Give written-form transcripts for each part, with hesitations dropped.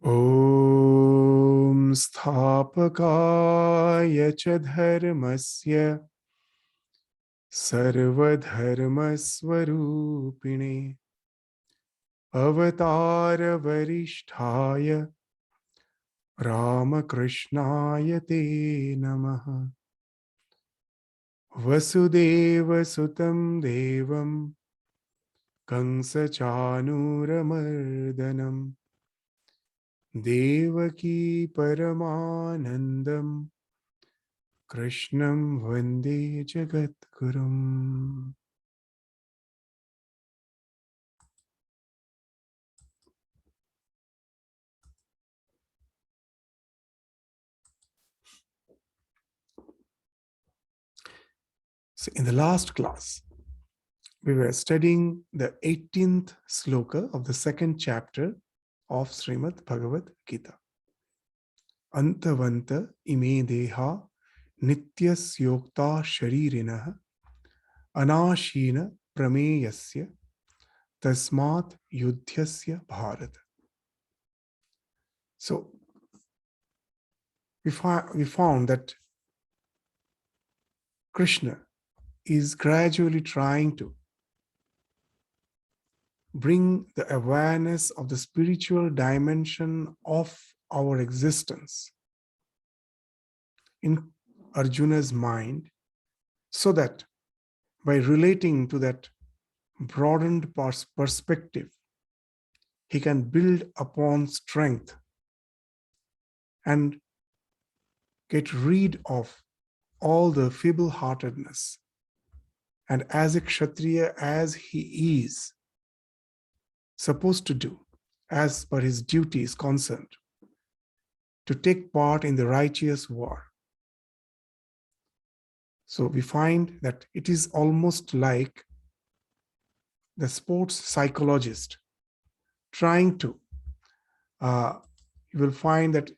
Om Sthapakaya cha dharmasya sarvadharmasvarupine avatara varishtaya Ramakrishnaya te namaha Vasudeva sutam devam Kamsa chanuramardanam Devaki Paramanandam Krishnam Vande Jagatgurum. So in the last class, we were studying the 18th sloka of the second chapter of Shrimad Bhagavad Gita. Antavanta ime deha nityasyokta sharirinaha anashina prameyasya tasmat yudhyasya bharat. So we found that Krishna is gradually trying to bring the awareness of the spiritual dimension of our existence in Arjuna's mind, so that by relating to that broadened perspective, he can build upon strength and get rid of all the feeble-heartedness. And as a Kshatriya, as he is supposed to do, as per his duty is concerned, to take part in the righteous war. So we find that it is almost like the sports psychologist trying to, you will find that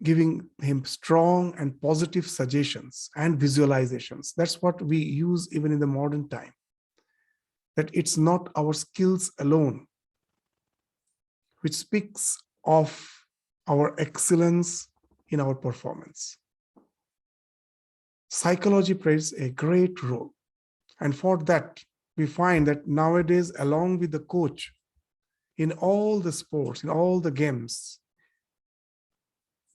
giving him strong and positive suggestions and visualizations. That's what we use even in the modern time. That it's not our skills alone which speaks of our excellence in our performance. Psychology plays a great role. And for that, we find that nowadays, along with the coach, in all the sports, in all the games,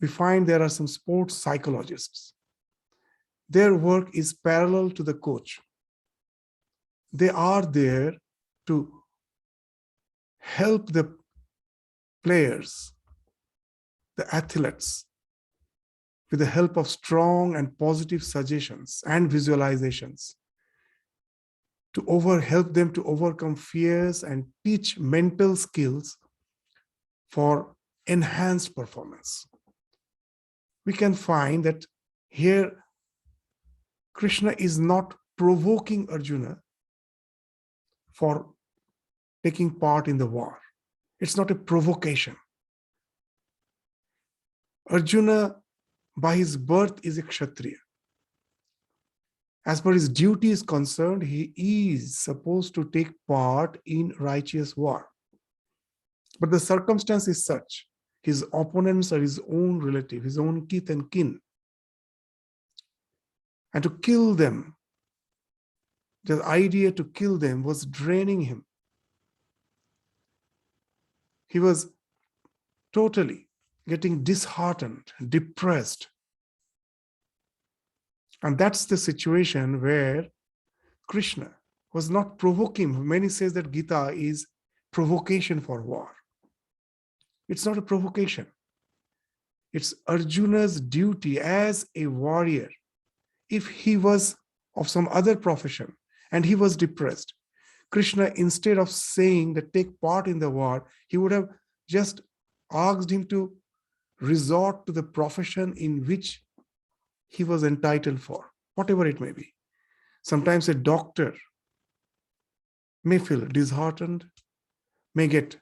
we find there are some sports psychologists. Their work is parallel to the coach. They are there to help the players, the athletes, with the help of strong and positive suggestions and visualizations, to help them to overcome fears and teach mental skills for enhanced performance. We can find that here Krishna is not provoking Arjuna for taking part in the war. It's not a provocation. Arjuna, by his birth, is a Kshatriya. As per his duty is concerned, he is supposed to take part in righteous war. But the circumstance is such, his opponents are his own relative, his own kith and kin. And to kill them, the idea to kill them was draining him. He was totally getting disheartened, depressed. And that's the situation where Krishna was not provoking. Many says that Gita is provocation for war. It's not a provocation. It's Arjuna's duty as a warrior. If he was of some other profession and he was depressed, Krishna, instead of saying that take part in the war, he would have just asked him to resort to the profession in which he was entitled for, whatever it may be. Sometimes a doctor may feel disheartened, may get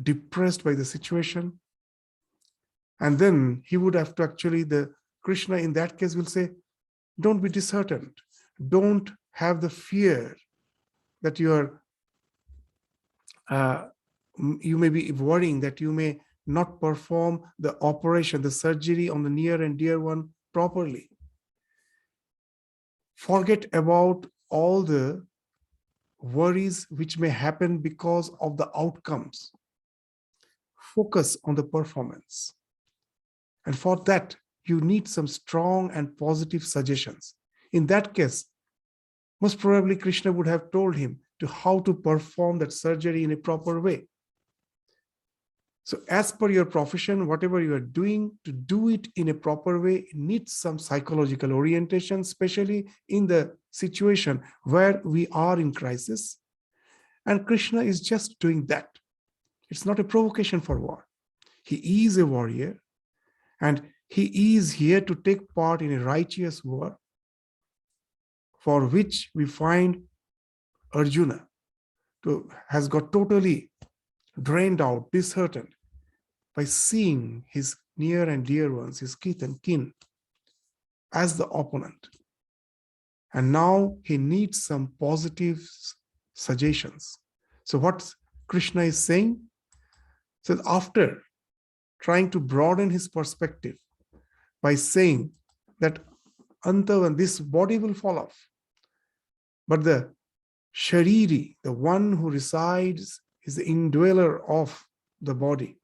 depressed by the situation, and then he would have to actually, the Krishna in that case will say, don't be disheartened. Don't have the fear that you may be worrying that you may not perform the operation, the surgery on the near and dear one properly. Forget about all the worries which may happen because of the outcomes. Focus on the performance. And for that, you need some strong and positive suggestions. In that case, most probably Krishna would have told him to how to perform that surgery in a proper way. So as per your profession, whatever you are doing, to do it in a proper way, it needs some psychological orientation, especially in the situation where we are in crisis. And Krishna is just doing that. It's not a provocation for war. He is a warrior, and he is here to take part in a righteous war, for which we find Arjuna has got totally drained out, disheartened by seeing his near and dear ones, his kith and kin, as the opponent. And now he needs some positive suggestions. So what Krishna is saying, so after trying to broaden his perspective by saying that Antavan, this body will fall off, but the Shariri, the one who resides, is the indweller of the body,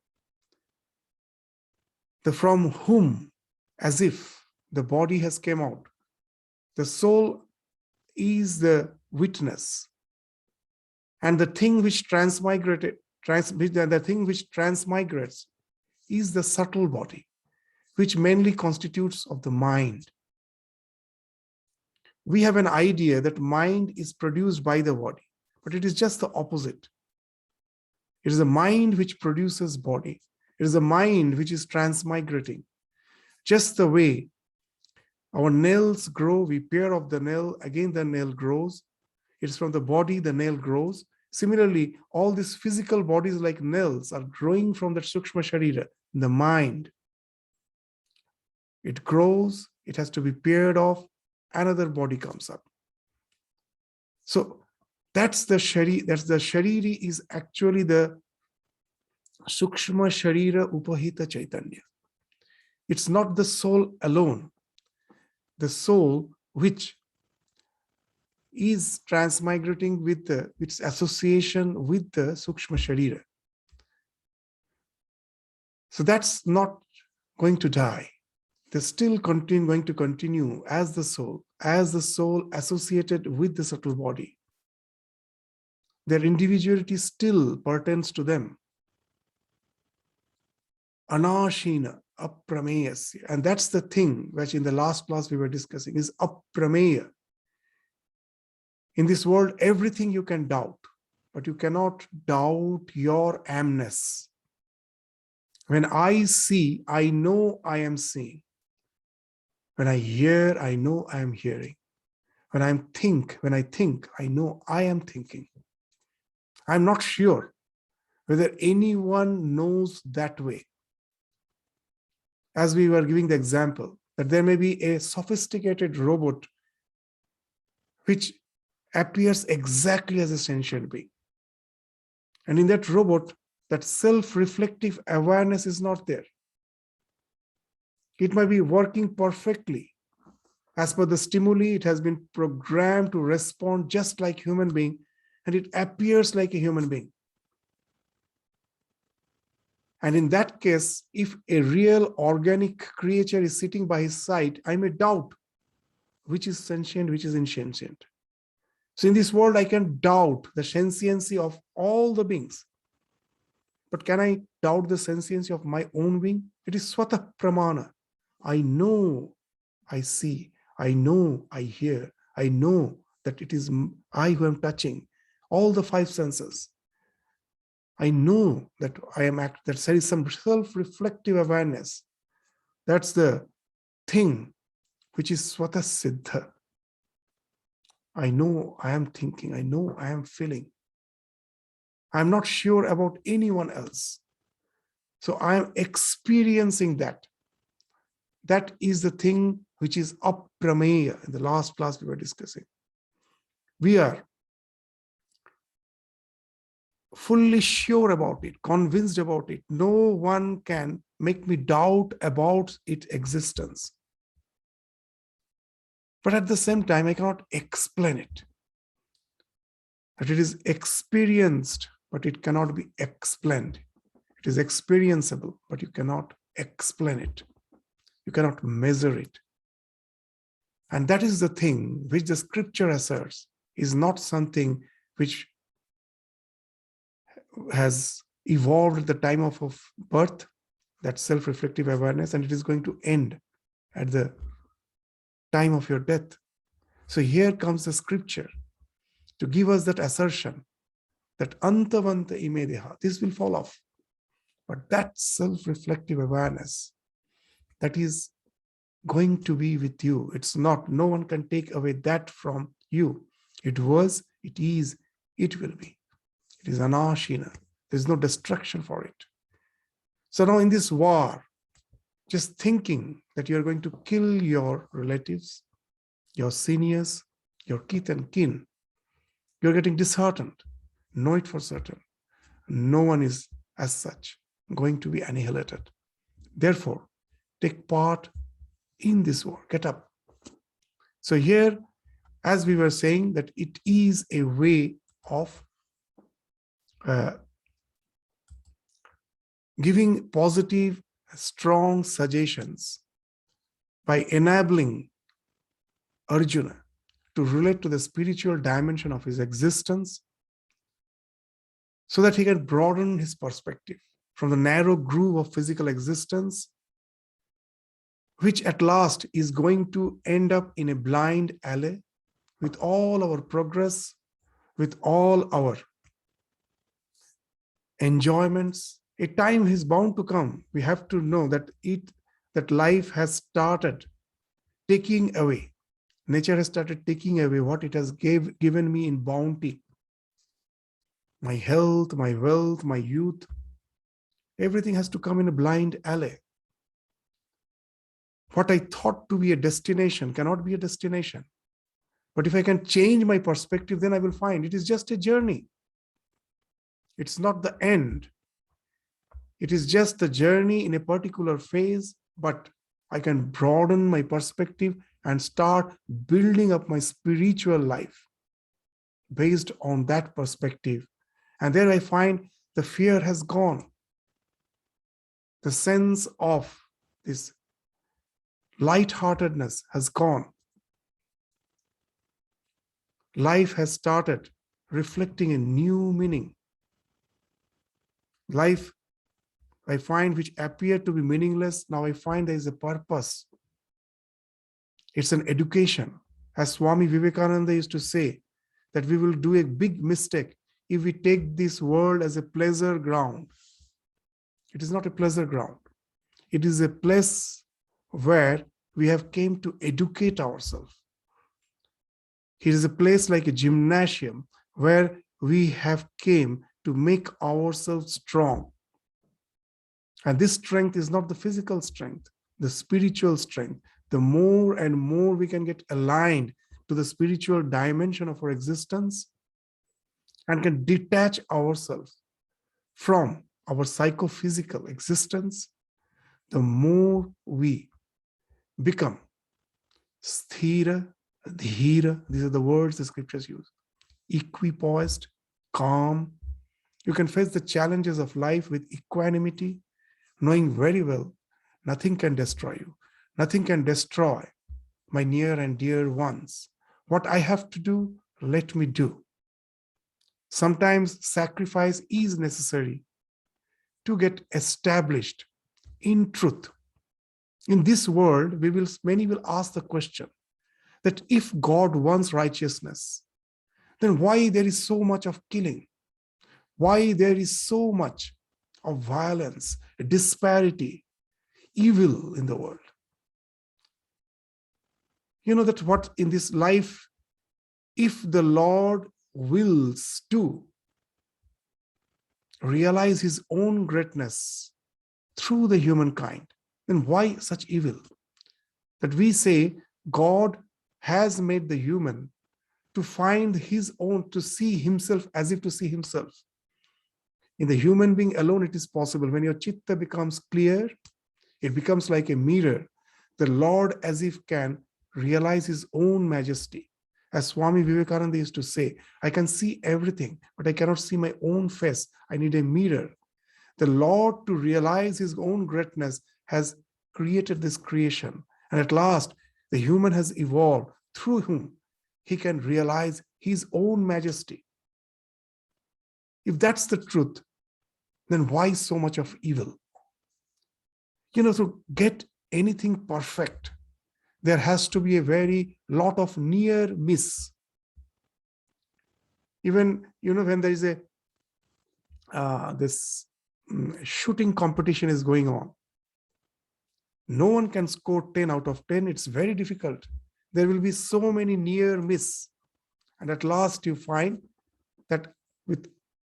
the from whom, as if the body has come out. The soul is the witness, and the thing which transmigrates is the subtle body, which mainly constitutes of the mind. We have an idea that mind is produced by the body, but it is just the opposite. It is the mind which produces body. It is the mind which is transmigrating. Just the way our nails grow, we pare off the nail, again the nail grows. It's from the body the nail grows. Similarly, all these physical bodies like nails are growing from the Sukshma Sharira, the mind. It grows, it has to be pared off, another body comes up. So that's the Shariri is actually the Sukshma Sharira Upahita Chaitanya. It's not the soul alone. The soul which is transmigrating with its association with the Sukshma Sharira. So that's not going to die. They're still going to continue as the soul associated with the subtle body. Their individuality still pertains to them. Anashina, aprameyasya. And that's the thing which in the last class we were discussing is aprameya. In this world, everything you can doubt, but you cannot doubt your amness. When I see, I know I am seeing. When I hear, I know I am hearing. When I think, I know I am thinking. I'm not sure whether anyone knows that way. As we were giving the example, that there may be a sophisticated robot which appears exactly as a sentient being. And in that robot, that self-reflective awareness is not there. It might be working perfectly. As per the stimuli, it has been programmed to respond just like human being, and it appears like a human being. And in that case, if a real organic creature is sitting by his side, I may doubt which is sentient, which is insentient. So in this world, I can doubt the sentiency of all the beings. But can I doubt the sentiency of my own being? It is swata pramana. I know, I see, I know, I hear, I know that it is I who am touching all the five senses. I know that that there is some self-reflective awareness. That's the thing which is swata siddha. I know I am thinking, I know I am feeling. I'm not sure about anyone else. So I am experiencing that. That is the thing which is aprameya. In the last class we were discussing. We are fully sure about it, convinced about it. No one can make me doubt about its existence. But at the same time, I cannot explain it. That it is experienced, but it cannot be explained. It is experienceable, but you cannot explain it. You cannot measure it. And that is the thing which the scripture asserts is not something which has evolved at the time of birth, that self-reflective awareness, and it is going to end at the time of your death. So here comes the scripture to give us that assertion that antavanta ime deha, this will fall off. But that self-reflective awareness, that is going to be with you. It's not, no one can take away that from you. It was, it is, it will be. It is anashina. There's no destruction for it. So now in this war, just thinking that you're going to kill your relatives, your seniors, your kith and kin, you're getting disheartened. Know it for certain. No one is as such going to be annihilated. Therefore, take part in this war. Get up. So here, as we were saying, that it is a way of giving positive, strong suggestions by enabling Arjuna to relate to the spiritual dimension of his existence so that he can broaden his perspective from the narrow groove of physical existence, which at last is going to end up in a blind alley with all our progress, with all our enjoyments. A time is bound to come. We have to know that life has started taking away. Nature has started taking away what it has given me in bounty. My health, my wealth, my youth, everything has to come in a blind alley. What I thought to be a destination cannot be a destination. But if I can change my perspective, then I will find it is just a journey. It's not the end. It is just the journey in a particular phase, but I can broaden my perspective and start building up my spiritual life based on that perspective. And there I find the fear has gone. The sense of this lightheartedness has gone. Life has started reflecting a new meaning. Life, I find, which appeared to be meaningless, now I find there is a purpose. It's an education. As Swami Vivekananda used to say, that we will do a big mistake if we take this world as a pleasure ground. It is not a pleasure ground. It is a place where we have came to educate ourselves. It is a place like a gymnasium where we have came to make ourselves strong. And this strength is not the physical strength, the spiritual strength. The more and more we can get aligned to the spiritual dimension of our existence and can detach ourselves from our psychophysical existence, the more we become sthira, dhira, these are the words the scriptures use, equipoised, calm. You can face the challenges of life with equanimity, knowing very well nothing can destroy you. Nothing can destroy my near and dear ones. What I have to do, let me do. Sometimes sacrifice is necessary to get established in truth. In this world, many will ask the question that if God wants righteousness, then why there is so much of killing? Why there is so much of violence, disparity, evil in the world? You know that what in this life, if the Lord wills to realize his own greatness through the humankind, then why such evil? That we say God has made the human to find his own, to see himself as if to see himself. In the human being alone, it is possible. When your chitta becomes clear, it becomes like a mirror. The Lord as if can realize his own majesty. As Swami Vivekananda used to say, I can see everything, but I cannot see my own face. I need a mirror. The Lord, to realize his own greatness, has created this creation. And at last, the human has evolved through whom he can realize his own majesty. If that's the truth, then why so much of evil? To get anything perfect, there has to be a very lot of near miss. Even, when there is this shooting competition is going on, no one can score 10 out of 10. It's very difficult. There will be so many near miss. And at last you find that with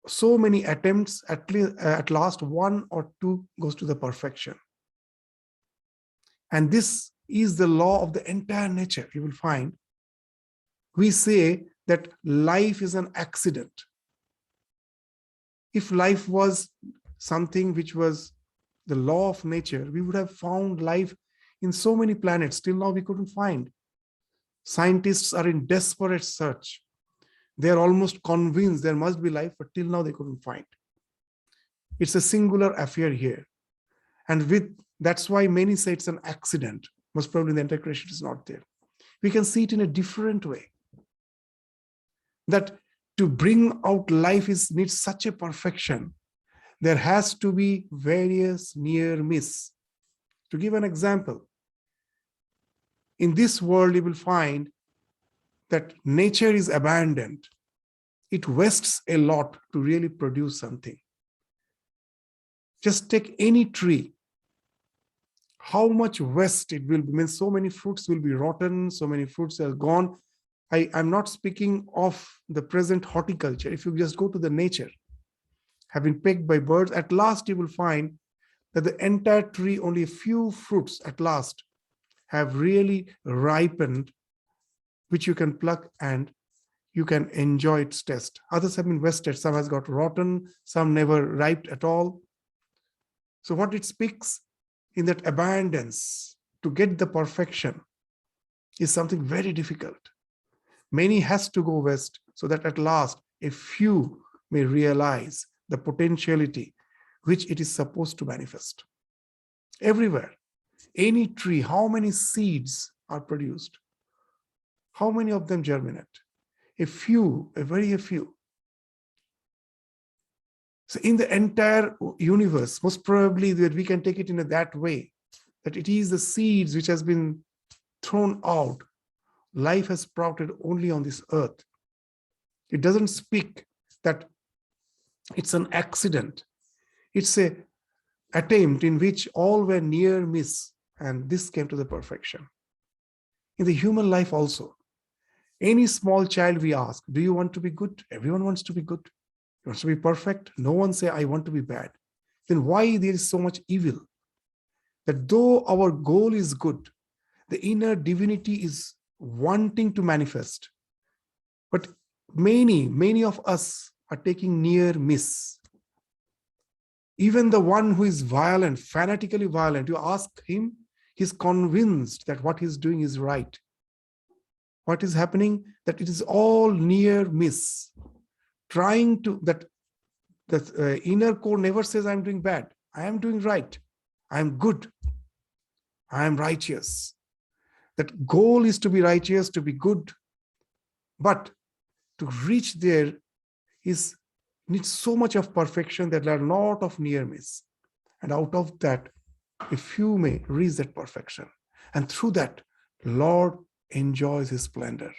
so many attempts, at last one or two goes to the perfection. And this is the law of the entire nature. You will find we say that life is an accident. If life was something which was the law of nature, we would have found life in so many planets. Till now, we couldn't find. Scientists are in desperate search. They are almost convinced there must be life, but till now they couldn't find. It's a singular affair here. And that's why many say it's an accident. Most probably the entire creation is not there. We can see it in a different way. That to bring out life needs such a perfection. There has to be various near miss. To give an example, in this world you will find that nature is abandoned. It wastes a lot to really produce something. Just take any tree. How much waste it will be. I mean, so many fruits will be rotten, so many fruits are gone. I'm not speaking of the present horticulture. If you just go to the nature, have been pecked by birds, at last you will find that the entire tree, only a few fruits at last have really ripened, which you can pluck and you can enjoy its taste. Others have been wasted. Some has got rotten, some never ripened at all. So what it speaks in that abundance to get the perfection is something very difficult. Many has to go west so that at last a few may realize the potentiality which it is supposed to manifest. Everywhere, any tree, how many seeds are produced? How many of them germinate? A few, a very few. So in the entire universe, most probably that we can take it in that way, that it is the seeds which has been thrown out. Life has sprouted only on this earth. It doesn't speak that it's an accident. It's an attempt in which all were near miss, and this came to the perfection. In the human life also, any small child we ask, do you want to be good? Everyone wants to be good. He wants to be perfect. No one say, I want to be bad. Then why there is so much evil? That though our goal is good, the inner divinity is wanting to manifest. But many of us are taking near miss. Even the one who is violent, fanatically violent, you ask him, he's convinced that what he's doing is right. What is happening? That it is all near miss. Trying to, that inner core never says I'm doing bad. I am doing right. I am good. I am righteous. That goal is to be righteous, to be good. But to reach there needs so much of perfection that there are a lot of near miss. And out of that, a few may reach that perfection. And through that, Lord enjoys his splendor.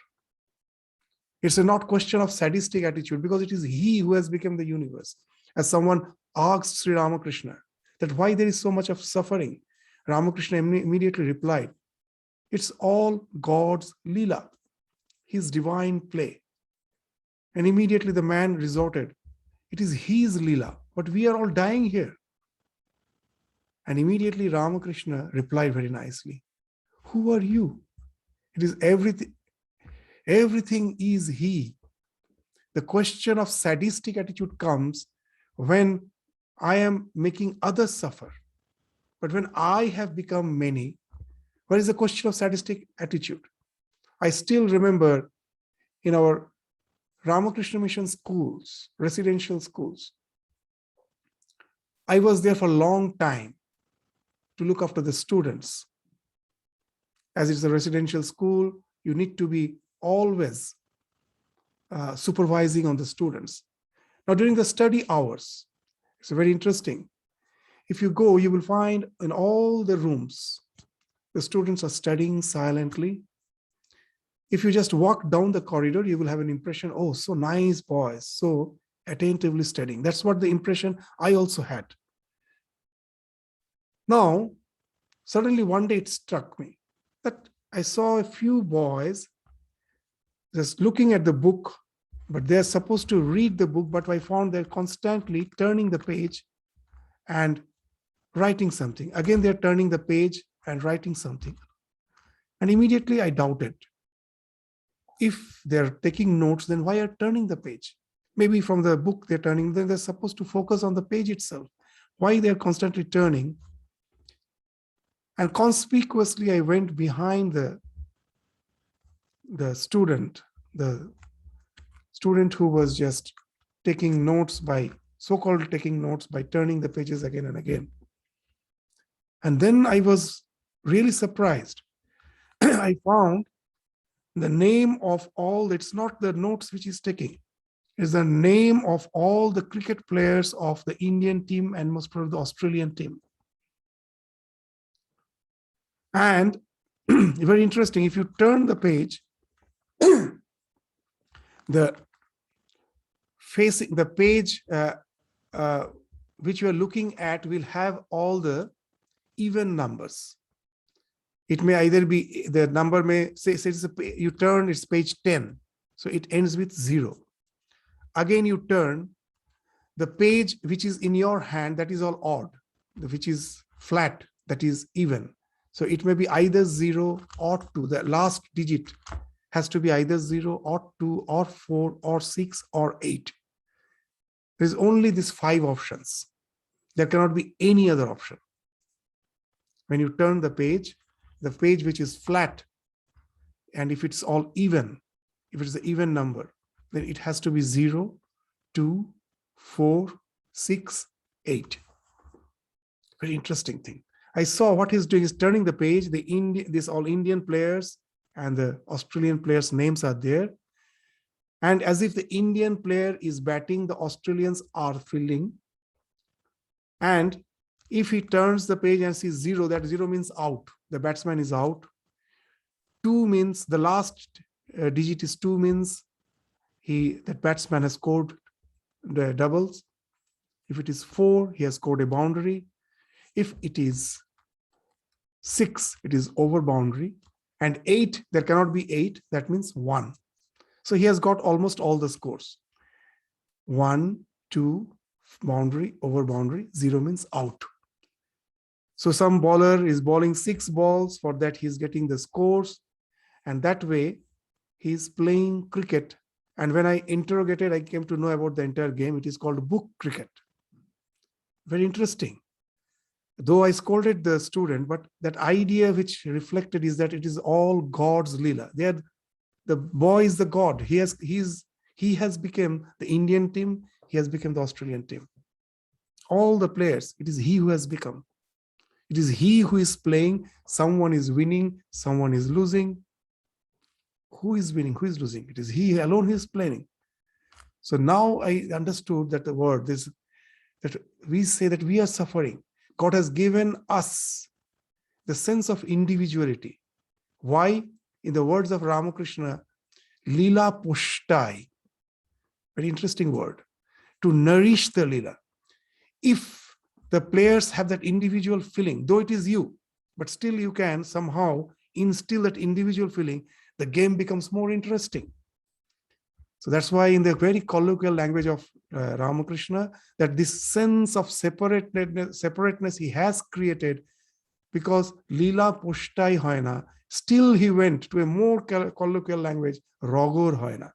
It's a not question of sadistic attitude, because it is he who has become the universe. As someone asked Sri Ramakrishna that why there is so much of suffering, Ramakrishna immediately replied, it's all God's Leela, his divine play. And immediately the man resorted, it is his Leela, but we are all dying here. And immediately Ramakrishna replied very nicely, who are you? It is everything. Everything is he. The question of sadistic attitude comes when I am making others suffer. But when I have become many, what is the question of sadistic attitude? I still remember in our Ramakrishna Mission schools, residential schools, I was there for a long time to look after the students. As it's a residential school, you need to be always supervising on the students. Now, during the study hours, it's very interesting. If you go, you will find in all the rooms, the students are studying silently. If you just walk down the corridor, you will have an impression, oh, so nice boys, so attentively studying. That's what the impression I also had. Now, suddenly one day it struck me that I saw a few boys just looking at the book, but they're supposed to read the book, but I found they're constantly turning the page and writing something. Again, they're turning the page and writing something. And immediately I doubted. If they're taking notes, then why are turning the page? Maybe from the book they're turning, then they're supposed to focus on the page itself. Why they're constantly turning? And conspicuously, I went behind the student who was just taking notes by, so-called taking notes by turning the pages again and again. And then I was really surprised. I found the name of all, it's not the notes which he's taking, it's the name of all the cricket players of the Indian team and most probably the Australian team. And very interesting, if you turn the page, the facing the page which you are looking at will have all the even numbers. It may either be, the number may say you turn, it's page 10, so it ends with 0. Again, you turn the page which is in your hand, that is all odd, which is flat, that is even. So it may be either 0 or 2. The last digit has to be either 0 or 2 or 4 or 6 or 8. There's only these 5 options. There cannot be any other option. When you turn the page which is flat, and if it's all even, if it's an even number, then it has to be 0, 2, 4, 6, 8. Very interesting thing. I saw what he's doing is turning the page. These all Indian players and the Australian players' names are there. And as if the Indian player is batting, the Australians are fielding. And if he turns the page and sees 0, that 0 means out. The batsman is out. 2 means the last digit is 2 means that batsman has scored the doubles. If it is 4, he has scored a boundary. If it is 6, it is over boundary. And 8, there cannot be 8, that means 1. So he has got almost all the scores. 1, 2, boundary, over boundary, 0 means out. So some bowler is bowling 6 balls, for that he's getting the scores. And that way he's playing cricket. And when I interrogated, I came to know about the entire game. It is called book cricket. Very interesting. Though I scolded the student, but that idea which reflected is that it is all God's Leela. The boy is the God. He has become the Indian team. He has become the Australian team. All the players, it is he who has become. It is he who is playing. Someone is winning, someone is losing. Who is winning? Who is losing? It is he alone who is playing. So now I understood that the word is that we say that we are suffering. God has given us the sense of individuality. Why? In the words of Ramakrishna, Lila Pushtai, very interesting word, to nourish the Lila. If the players have that individual feeling, though it is you, but still you can somehow instill that individual feeling, the game becomes more interesting. So that's why in the very colloquial language of Ramakrishna, that this sense of separateness he has created, because Lila Pushtai Hoina, still he went to a more colloquial language, Rogor Hoina.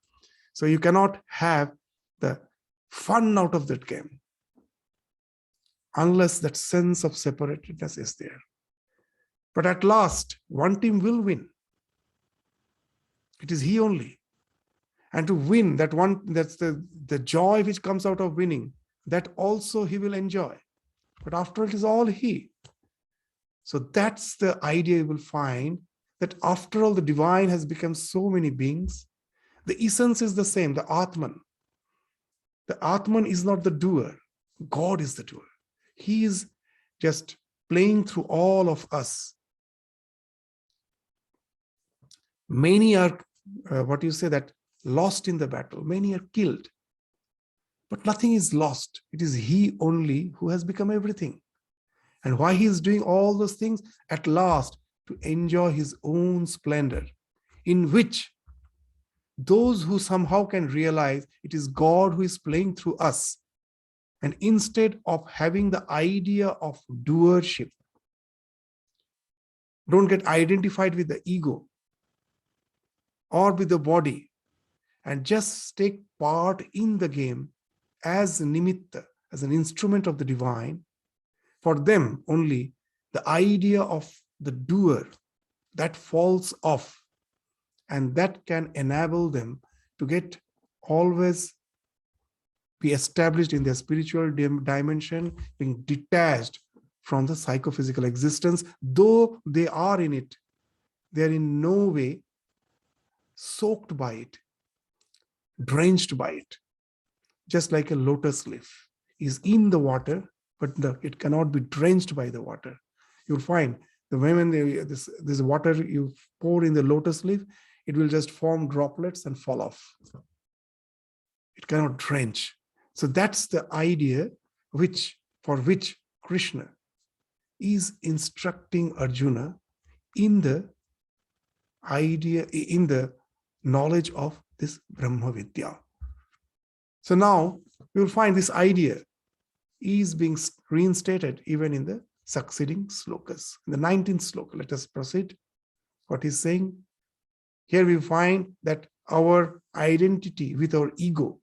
So you cannot have the fun out of that game. unless that sense of separatedness is there. But at last, one team will win. It is he only. And to win, that's the joy which comes out of winning, that also he will enjoy. But after it is all he. So that's the idea you will find, that after all the divine has become so many beings, the essence is the same, the Atman. The Atman is not the doer. God is the doer. He is just playing through all of us. Many are, lost in the battle. Many are killed. But nothing is lost. It is he only who has become everything. And why he is doing all those things? At last, to enjoy his own splendor, in which those who somehow can realize it is God who is playing through us, and instead of having the idea of doership, don't get identified with the ego or with the body, and just take part in the game as nimitta, as an instrument of the divine. For them only, the idea of the doer, that falls off, and that can enable them to get always be established in their spiritual dimension, being detached from the psychophysical existence. Though they are in it, they are in no way soaked by it, drenched by it. Just like a lotus leaf is in the water, but it cannot be drenched by the water. You'll find the moment this water you pour in the lotus leaf, it will just form droplets and fall off. It cannot drench. So that's the idea for which Krishna is instructing Arjuna in the idea, in the knowledge of this Brahma Vidya. So now we will find this idea is being reinstated even in the succeeding slokas. In the 19th sloka, let us proceed. What he's saying? Here we find that our identity with our ego,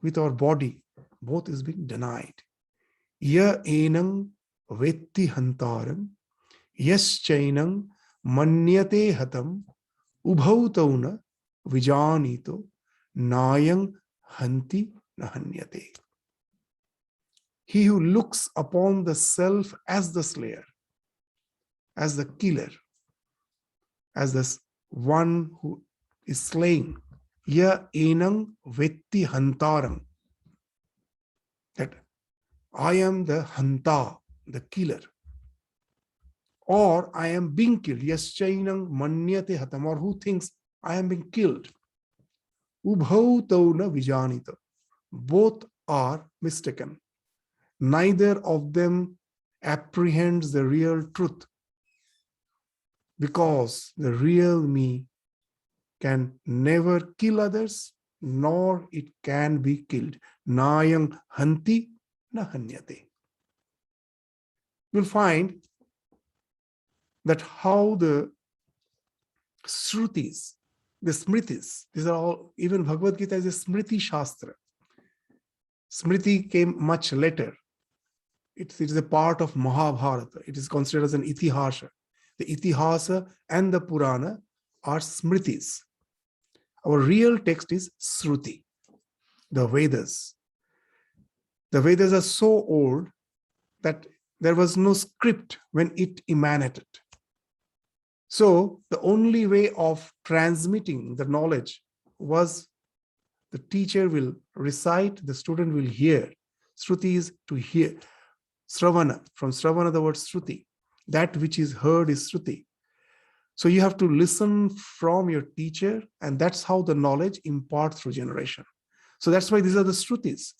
with our body, both is being denied. Ya enang vetti hantaram, yas chainang manyate hatam, ubhau tauna vijanito, nayang hanti nahanyate. He who looks upon the self as the slayer, as the killer, as the one who is slain, ya enang vetti hantaram, that I am the hanta, the killer, or I am being killed, yaschainang manyate hatam, or who thinks I am being killed. Ubhau tauna vijanita, both are mistaken. Neither of them apprehends the real truth, because the real me can never kill others, nor it can be killed. Nayang hanti nahanyate. You'll find that how the Shrutis, the Smritis, these are all, even Bhagavad Gita is a Smriti Shastra. Smriti came much later. It is a part of Mahabharata. It is considered as an Itihasa. The Itihasa and the Purana are Smritis. Our real text is Shruti, the Vedas. The Vedas are so old that there was no script when it emanated. So the only way of transmitting the knowledge was the teacher will recite, the student will hear. Shruti is to hear. Sravana, from Sravana the word Shruti. That which is heard is Shruti. So you have to listen from your teacher, and that's how the knowledge imparts through generation. So that's why these are the Shrutis.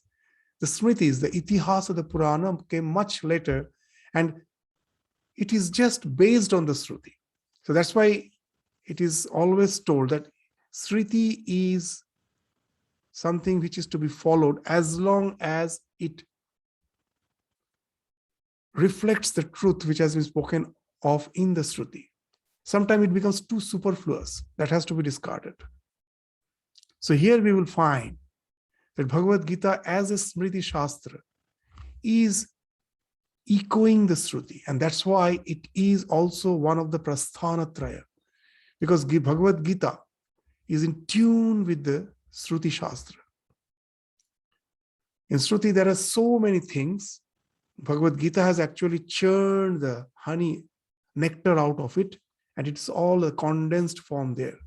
The Smritis, the Itihasa, the Purana came much later, and it is just based on the Shruti. So that's why it is always told that Shruti is something which is to be followed as long as it reflects the truth which has been spoken of in the Shruti. Sometimes it becomes too superfluous. That has to be discarded. So here we will find that Bhagavad Gita as a Smriti Shastra is echoing the Shruti. And that's why it is also one of the Prasthanatraya, because Bhagavad Gita is in tune with the Shruti Shastra. In Shruti, there are so many things. Bhagavad Gita has actually churned the honey, nectar out of it, and it's all a condensed form there.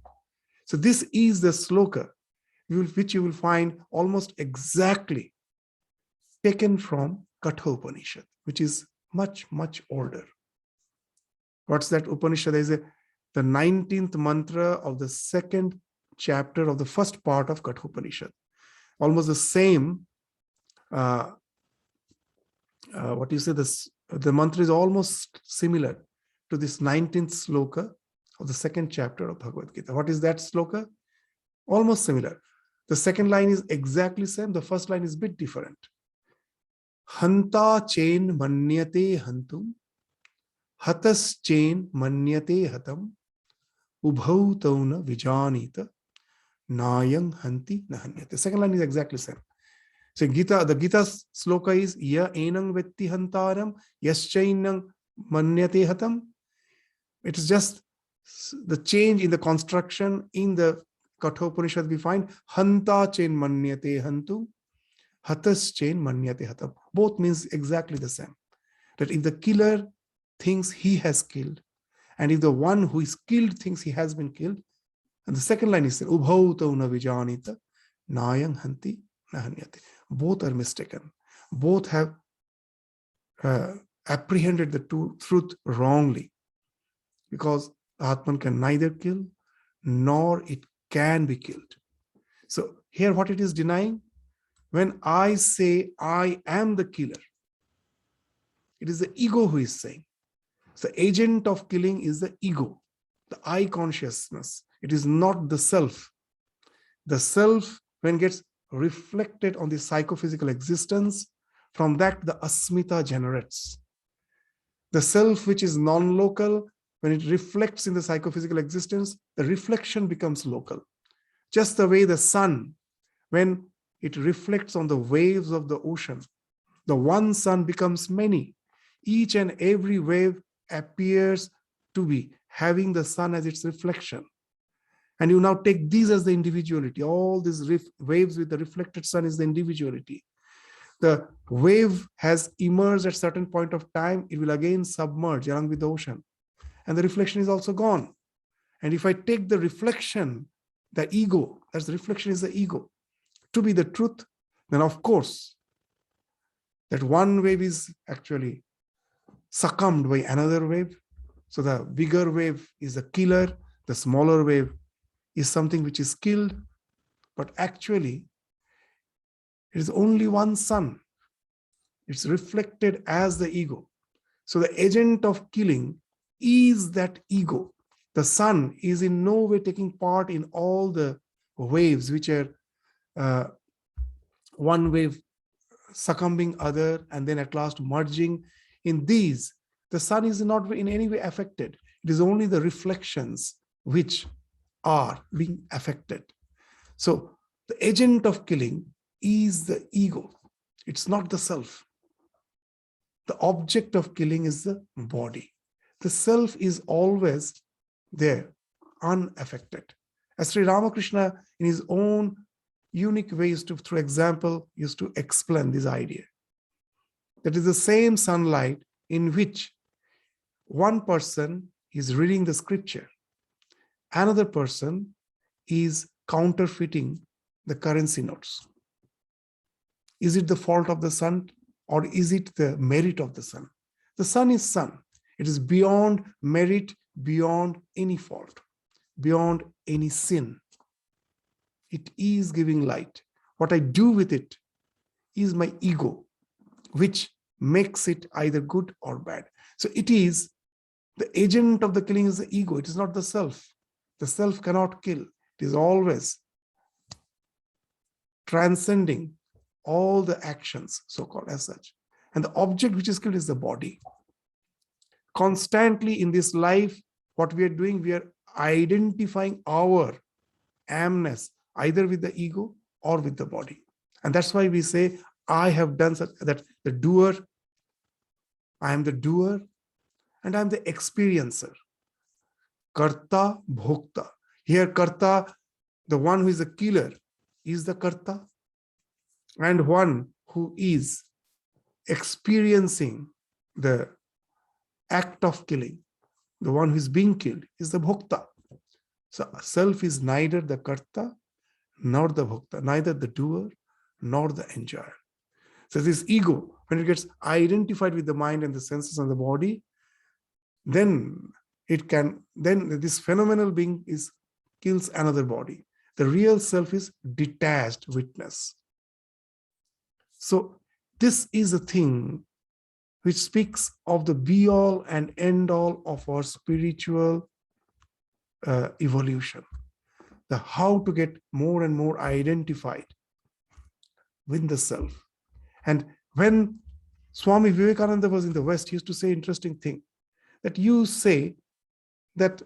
So this is the sloka, which you will find almost exactly taken from Kathopanishad, which is much, much older. What's that Upanishad? There is the 19th mantra of the second chapter of the first part of Kathopanishad. Almost the same, the mantra is almost similar to this 19th sloka of the second chapter of Bhagavad Gita. What is that sloka? Almost similar. The second line is exactly same. The first line is a bit different. Hanta chain manyate hantum, hatas chain manyate hatam, ubhau tauna vijanita, nayang hanti nahanyate. The second line is exactly same. So the Gita's sloka is ya enang vetti hantaram, yaschainang manyate hatam. It is just the change in the construction. In the Kathopanishad we find hanta chain manyate hantu, hatas chain manyate hatam. Both means exactly the same. That if the killer thinks he has killed, and if the one who is killed thinks he has been killed, and the second line is ubhau tauna vijanita, nayang hanti nahanyate. Both are mistaken. Both have apprehended the truth wrongly, because Atman can neither kill nor it can be killed. So here what it is denying, when I say I am the killer, it is the ego who is saying. The agent of killing is the ego, the I consciousness. It is not the self. The self, when gets reflected on the psychophysical existence, from that the asmita generates. The self, which is non-local, when it reflects in the psychophysical existence, the reflection becomes local. Just the way the sun, when it reflects on the waves of the ocean, the one sun becomes many. Each and every wave appears to be having the sun as its reflection. And you now take these as the individuality. All these waves with the reflected sun is the individuality. The wave has emerged at a certain point of time. It will again submerge along with the ocean. And the reflection is also gone. And if I take the reflection, the ego, as the reflection is the ego, to be the truth, then of course, that one wave is actually succumbed by another wave. So the bigger wave is the killer, the smaller wave is something which is killed, but actually it is only one sun. It's reflected as the ego. So the agent of killing is that ego. The sun is in no way taking part in all the waves which are one wave succumbing other and then at last merging. In these, the sun is not in any way affected. It is only the reflections which are being affected. So the agent of killing is the ego. It's not the self. The object of killing is the body. The self is always there, unaffected. As Sri Ramakrishna, in his own unique ways, through example, used to explain this idea. That is the same sunlight in which one person is reading the scripture, another person is counterfeiting the currency notes. Is it the fault of the sun, or is it the merit of the sun? The sun is sun. It is beyond merit, beyond any fault, beyond any sin. It is giving light. What I do with it is my ego, which makes it either good or bad. So it is the agent of the killing is the ego. It is not the self. The self cannot kill. It is always transcending all the actions, so-called as such. And the object which is killed is the body. Constantly in this life, what we are doing, we are identifying our amness either with the ego or with the body. And that's why we say, I have done such, that the doer I am the doer, and I am the experiencer. Karta, bhokta. Here, karta, the one who is the killer, is the karta, and one who is experiencing the act of killing, the one who is being killed, is the bhokta. So self is neither the karta nor the bhokta, neither the doer nor the enjoyer. So this ego, when it gets identified with the mind and the senses and the body, then this phenomenal being kills another body. The real self is detached witness. So this is a thing which speaks of the be-all and end-all of our spiritual evolution. The how to get more and more identified with the self. And when Swami Vivekananda was in the West, he used to say interesting thing, that you say that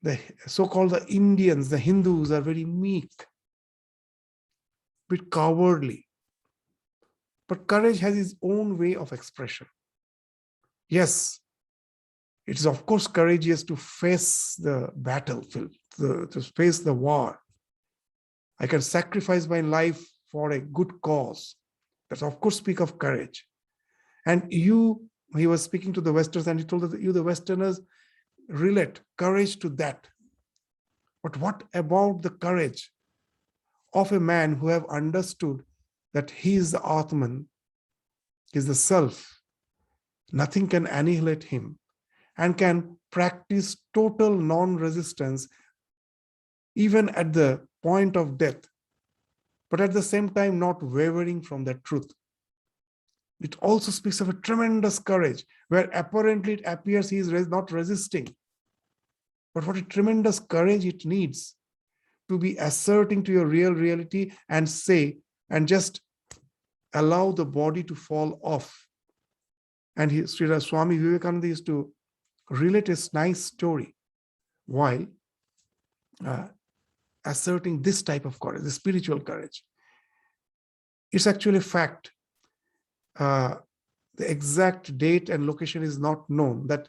the so-called the Indians, the Hindus are very meek, bit cowardly. But courage has its own way of expression. Yes, it is of course courageous to face the battlefield, to face the war. I can sacrifice my life for a good cause. That's of course speak of courage. And he was speaking to the Westerners, and he told that you, the Westerners, relate courage to that. But what about the courage of a man who have understood that he is the Atman, is the self, nothing can annihilate him, and can practice total non-resistance even at the point of death, but at the same time not wavering from that truth. It also speaks of a tremendous courage, where apparently it appears he is not resisting. But what a tremendous courage it needs to be asserting to your real reality and say, and just allow the body to fall off. And Sri Swami Vivekananda used to relate a nice story while asserting this type of courage, the spiritual courage. It's actually a fact. The exact date and location is not known, that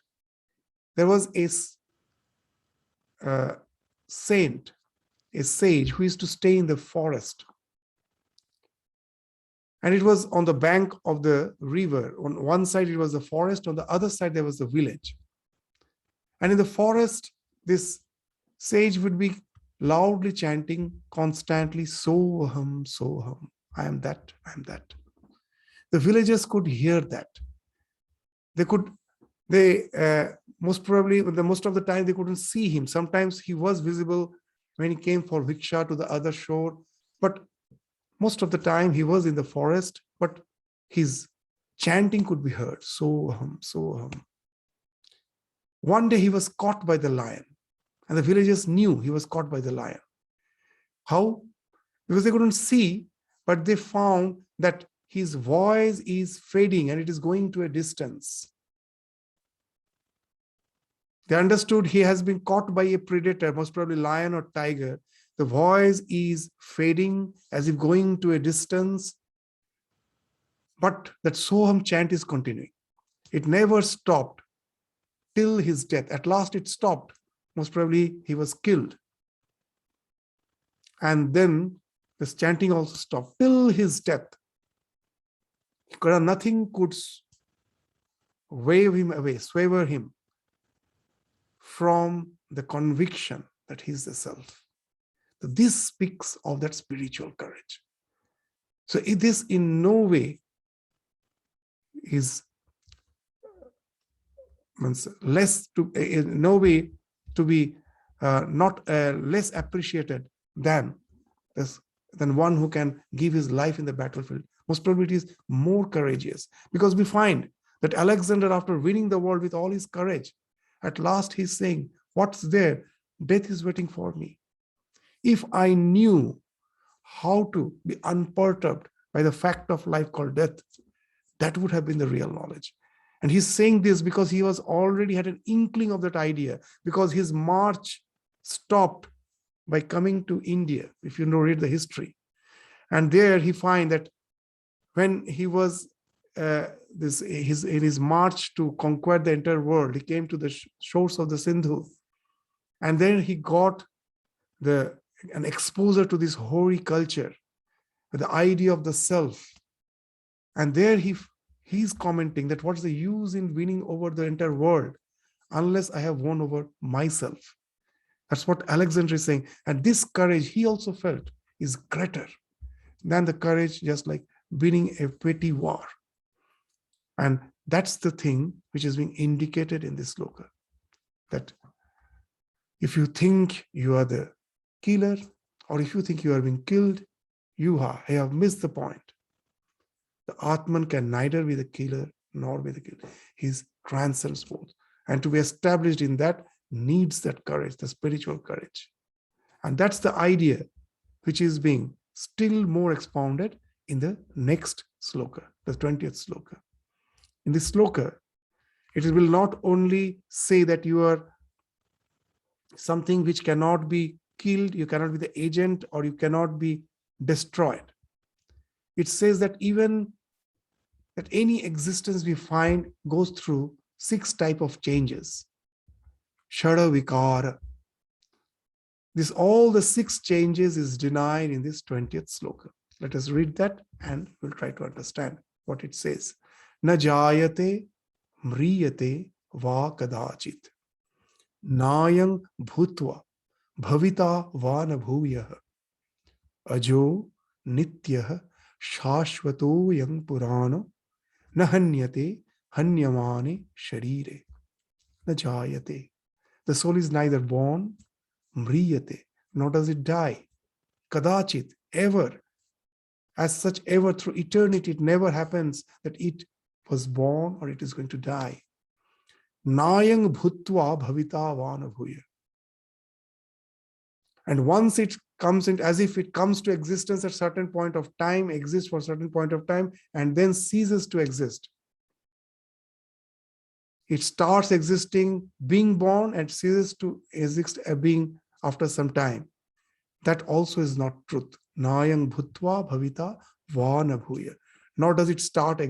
there was a saint, a sage who used to stay in the forest. And it was on the bank of the river. On one side, it was the forest. On the other side, there was the village. And in the forest, this sage would be loudly chanting constantly, Soham, Soham. I am that, I am that. The villagers could hear that. Most probably, most of the time, they couldn't see him. Sometimes he was visible when he came for Viksha to the other shore. But most of the time, he was in the forest, but his chanting could be heard. Soham, Soham. One day, he was caught by the lion. And the villagers knew he was caught by the lion. How? Because they couldn't see, but they found that his voice is fading and it is going to a distance. They understood he has been caught by a predator, most probably lion or tiger. The voice is fading as if going to a distance. But that Soham chant is continuing. It never stopped till his death. At last it stopped. Most probably he was killed. And then this chanting also stopped till his death. Nothing could wave him away, swaver him from the conviction that he is the self. So this speaks of that spiritual courage. So this in no way is less to, in no way to be not less appreciated than one who can give his life in the battlefield. Most probably it is more courageous, because we find that Alexander, after winning the world with all his courage, at last he's saying, what's there? Death is waiting for me. If I knew how to be unperturbed by the fact of life called death, that would have been the real knowledge. And he's saying this because he was already had an inkling of that idea, because his march stopped by coming to India, if you read the history. And there he find that when he was in his march to conquer the entire world, he came to the shores of the Sindhu, and then he got an exposure to this hoary culture, the idea of the self. And there he's commenting that what's the use in winning over the entire world unless I have won over myself? That's what Alexander is saying. And this courage he also felt is greater than the courage just like winning a petty war. And that's the thing which is being indicated in this sloka, that if you think you are the killer, or if you think you are being killed, you have missed the point. The Atman can neither be the killer nor be the killer. He transcends both. And to be established in that needs that courage, the spiritual courage. And that's the idea which is being still more expounded in the next sloka, the 20th sloka. In this sloka, it will not only say that you are something which cannot be killed, you cannot be the agent, or you cannot be destroyed. It says that even that any existence we find goes through 6 types of changes. Shada Vikara. All the 6 changes is denied in this 20th sloka. Let us read that and we'll try to understand what it says. Na jayate mriyate va kadachit. Nayang bhutva bhavita va na bhuyah. Ajo nityah shashvato yang purano na hanyate hanyamane sharire. Na jayate. The soul is neither born, mriyate, nor does it die. Kadachit, ever. As such, ever through eternity, it never happens that it was born or it is going to die. Nayang bhutva bhavita vana bhuya. And once it comes in, as if it comes to existence at a certain point of time, exists for a certain point of time, and then ceases to exist. It starts existing, being born, and ceases to exist being after some time. That also is not truth. Nayang bhutva bhavita vana bhuya. Nor does it start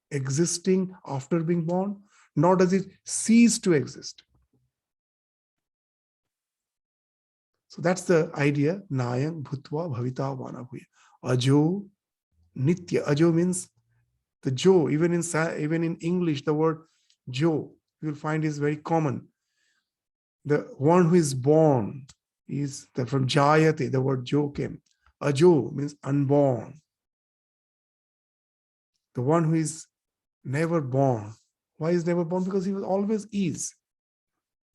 existing after being born, nor does it cease to exist. So that's the idea. Nayang bhutva bhavita vana bhuya. Ajo nitya. Ajo means the jo. Even in English, the word jo, you will find is very common. The one who is born is from jayate, the word jo came. Ajo means unborn. The one who is never born. Why is never born? Because he was always is.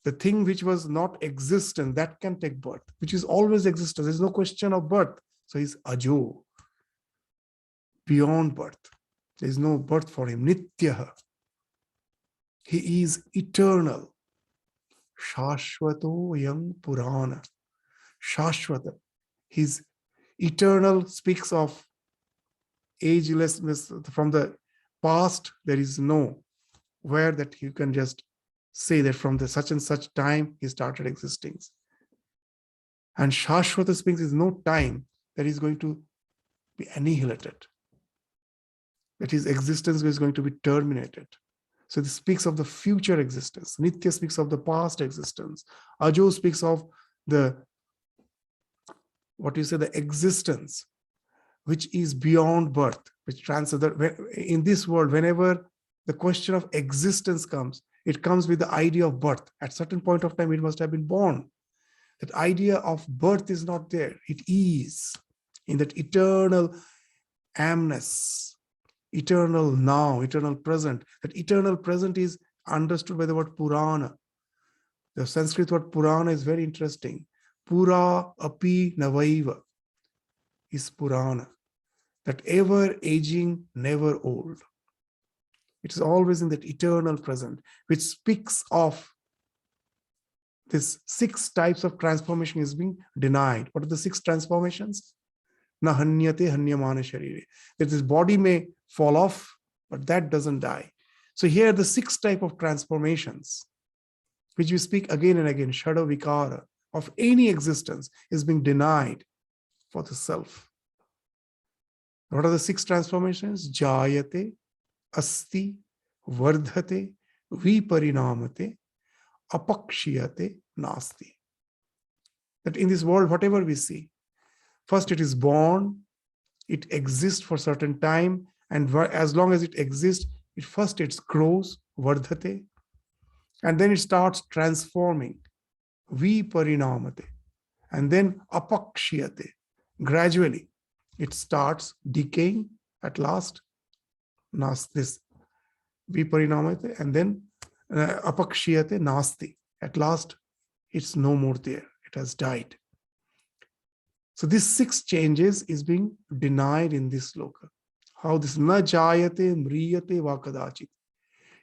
The thing which was not existent, that can take birth, which is always existent. There's no question of birth. So he's ajo, beyond birth. There is no birth for him. Nityaha. He is eternal. Shashvato yang purana. Shashvata. His eternal speaks of agelessness. From the past, there is no where that you can just say that from the such and such time he started existing. And Shashvata speaks is no time that is going to be annihilated, that his existence is going to be terminated. So this speaks of the future existence. Nitya speaks of the past existence. Ajo speaks of the existence which is beyond birth, which transcends. In this world, whenever the question of existence comes, it comes with the idea of birth. At certain point of time, it must have been born. That idea of birth is not there. It is in that eternal amness, eternal now, eternal present. That eternal present is understood by the word Purana. The Sanskrit word Purana is very interesting. Pura api navaiva is Purana. That ever aging, never old. It is always in that eternal present, which speaks of this 6 types of transformation is being denied. What are the 6 transformations? Na hanyate hanyamana sharire. That this body may fall off, but that doesn't die. So here are the 6 types of transformations, which we speak again and again. Shada vikara of any existence is being denied for the self. What are the 6 transformations? Jayate, asti, vardhate, viparinamate, apakshiyate, nasti. That in this world, whatever we see, first it is born, it exists for certain time, and as long as it exists, it grows, vardhate, and then it starts transforming, viparinamate, and then apakshiyate. Gradually, it starts decaying at last, this viparinamate, and then apakshiyate, nasti. At last, it's no more there. It has died. So these 6 changes is being denied in this sloka. How this na jayate mriyate vakadachit.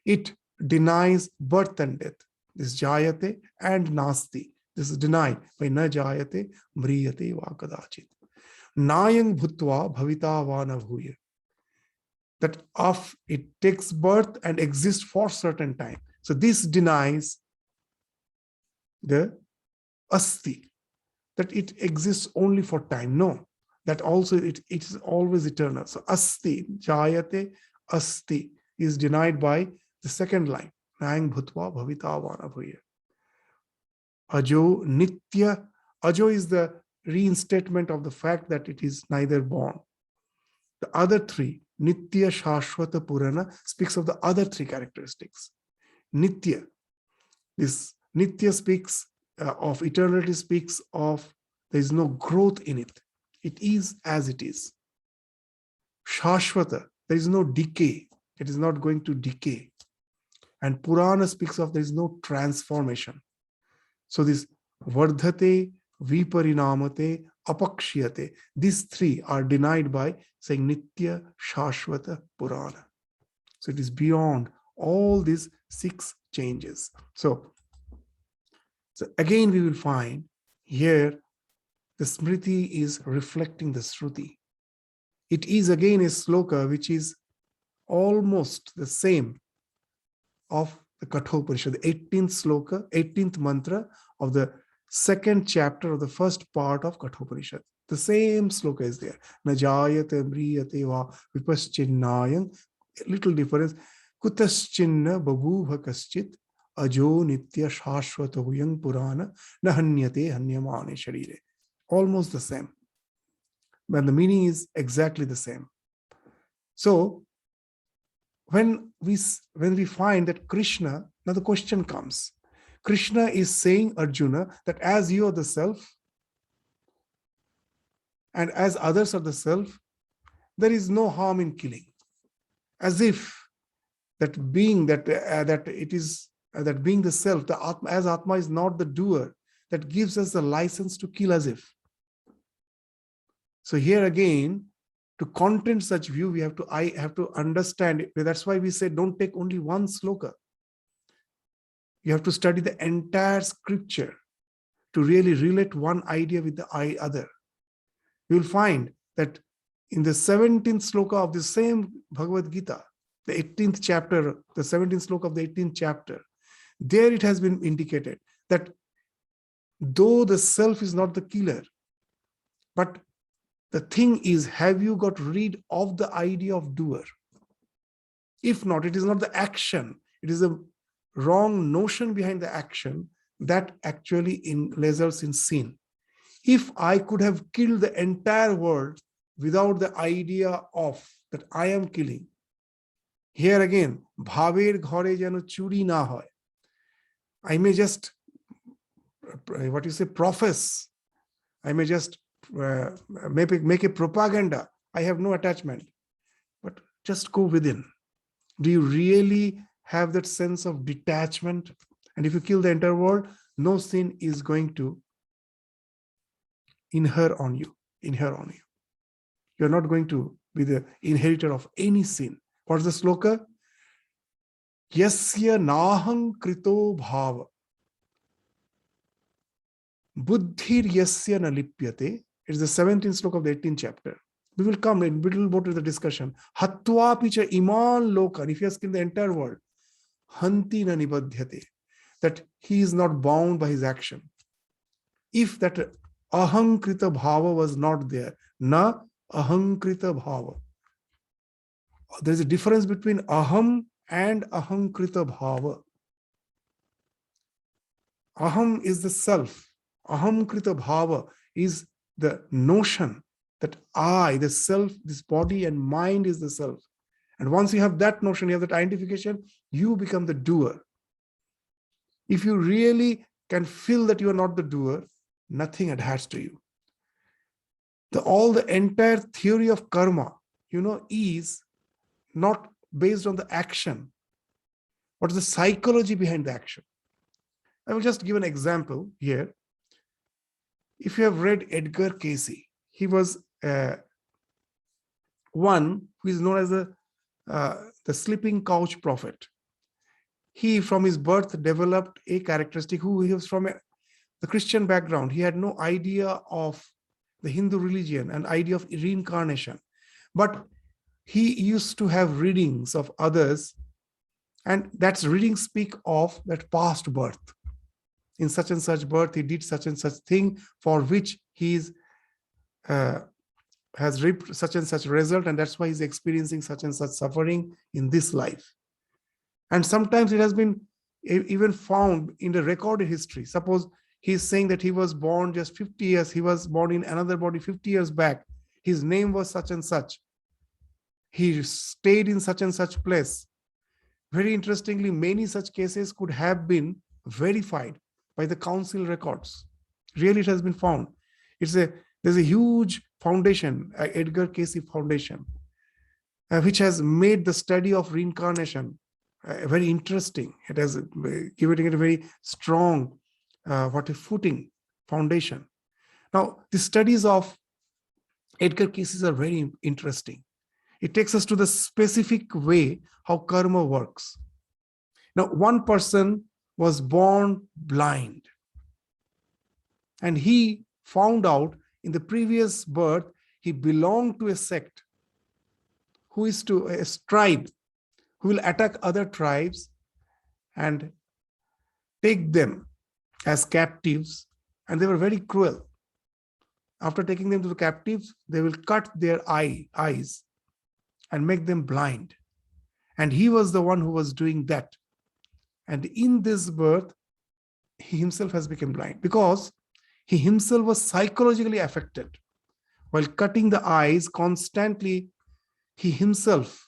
It denies birth and death. This jayate and nasti. This is denied by na jayate mriyate vakadachit. Nayang bhutva bhavita vana bhuya. That of it takes birth and exists for certain time. So this denies the asti, that it exists only for time. No, that also it is always eternal. So asti, jayate, asti is denied by the second line. Nayang bhutva bhavita vana bhuya. Ajo nitya. Ajo is the reinstatement of the fact that it is neither born. The other 3, nitya, shashvata, purana, speaks of the other 3 characteristics. Nitya. This nitya speaks of eternity, speaks of there is no growth in it. It is as it is. Shashvata, there is no decay. It is not going to decay. And Purana speaks of there is no transformation. So this vardhate, viparinamate, apakshiyate, these 3 are denied by saying nitya, shashvata, purana. So it is beyond all these 6 changes. So again we will find here the smriti is reflecting the shruti. It is again a sloka which is almost the same of the Kathopanishad, the 18th sloka, 18th mantra of the 2nd chapter of the first part of Kathopanishad. The same sloka is there. Najayate mriyate va vipaschinnayam. Little difference. Kutaschinna babhuva kaschit ajo nitya shashvata huyang purana nahanyate hanyamane sharire. Almost the same. But the meaning is exactly the same. So when we find that Krishna, now the question comes. Krishna is saying, Arjuna, that as you are the self and as others are the self, there is no harm in killing. As if that being that being the self, the Atma, as Atma is not the doer, that gives us the license to kill as if. So here again, to content such view, I have to understand it. That's why we say don't take only one sloka. You have to study the entire scripture to really relate one idea with the other. You will find that in the 17th sloka of the same Bhagavad Gita, the 18th chapter, the 17th sloka of the 18th chapter, there it has been indicated that though the self is not the killer, but the thing is, have you got rid of the idea of doer? If not, it is not the action. It is a wrong notion behind the action that actually results in sin. If I could have killed the entire world without the idea of that I am killing, here again, bhaver ghore jano churi na hoy. I may just, profess. I may just make a propaganda. I have no attachment. But just go within. Do you really have that sense of detachment? And if you kill the entire world, no sin is going to inhere on you. You're not going to be the inheritor of any sin. What's the sloka? Yasya naham krito bhava buddhir yasya na lipyate. It's the 17th sloka of the 18th chapter. We will come in, we will go to the discussion. Hatva picha iman lokan. If he has killed the entire world, hanti na nibadhyate. That he is not bound by his action. If that ahankrita bhava was not there, na ahankrita bhava. There is a difference between aham and ahamkrita bhava. Aham is the self. Ahamkrita bhava is the notion that I, the self, this body and mind is the self. And once you have that notion, you have that identification, you become the doer. If you really can feel that you are not the doer, nothing adheres to you. All the entire theory of karma, is not based on the action. What is the psychology behind the action? I will just give an example here. If you have read Edgar Cayce, he was one who is known as the sleeping couch prophet. He, from his birth, developed a characteristic. He was from the Christian background. He had no idea of the Hindu religion and idea of reincarnation. But he used to have readings of others, and that's readings speak of that past birth. In such and such birth, he did such and such thing for which he has reaped such and such result, and that's why he's experiencing such and such suffering in this life. And sometimes it has been even found in the recorded history. Suppose he's saying that he was born just 50 years, he was born in another body 50 years back. His name was such and such. He stayed in such and such place. Very interestingly, many such cases could have been verified by the council records. Really, it has been found. There's a huge foundation, Edgar Cayce Foundation, which has made the study of reincarnation very interesting. It has given it a very strong, footing, foundation. Now, the studies of Edgar Cayce are very interesting. It takes us to the specific way how karma works. Now, one person was born blind, and he found out in the previous birth he belonged to a sect who is to a tribe who will attack other tribes and take them as captives, and they were very cruel. After taking them to the captives, they will cut their eyes and make them blind. And he was the one who was doing that. And in this birth, he himself has become blind because he himself was psychologically affected. While cutting the eyes constantly, he himself,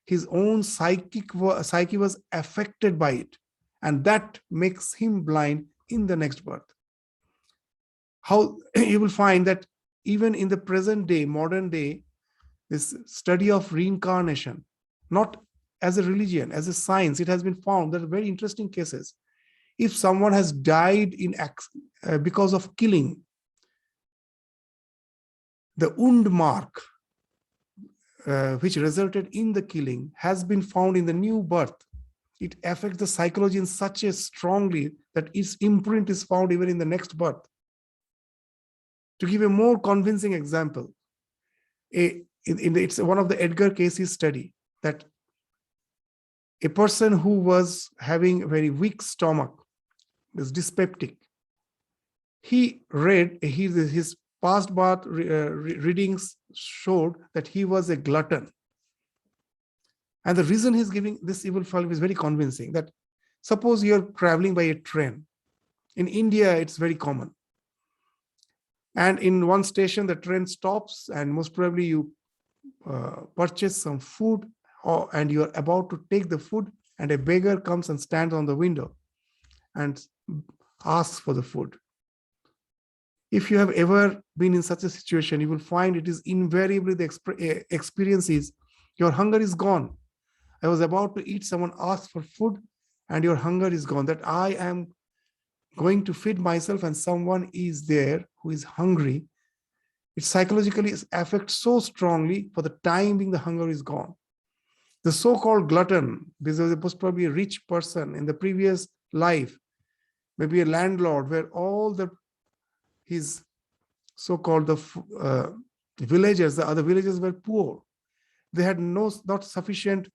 his own psyche was affected by it. And that makes him blind in the next birth. How you will find that even in the present day, modern day, this study of reincarnation, not as a religion, as a science, it has been found that very interesting cases. If someone has died because of killing, the wound mark which resulted in the killing has been found in the new birth. It affects the psychology in such a strongly that its imprint is found even in the next birth. To give a more convincing example, it's one of the Edgar Cayce study that a person who was having a very weak stomach, was dyspeptic, he read his past birth readings showed that he was a glutton. And the reason he's giving this evil fall is very convincing. That suppose you're traveling by a train. In India, it's very common. And in one station, the train stops, and most probably you purchase some food, and you're about to take the food, and a beggar comes and stands on the window and asks for the food. If you have ever been in such a situation, you will find it is invariably the experience is your hunger is gone. I was about to eat, someone asked for food, and your hunger is gone. That I am going to feed myself and someone is there who is hungry. It psychologically affects so strongly, for the time being the hunger is gone. The so-called glutton, this was supposed to be a rich person in the previous life, maybe a landlord, where all his so-called villagers, the other villagers were poor. They had not sufficient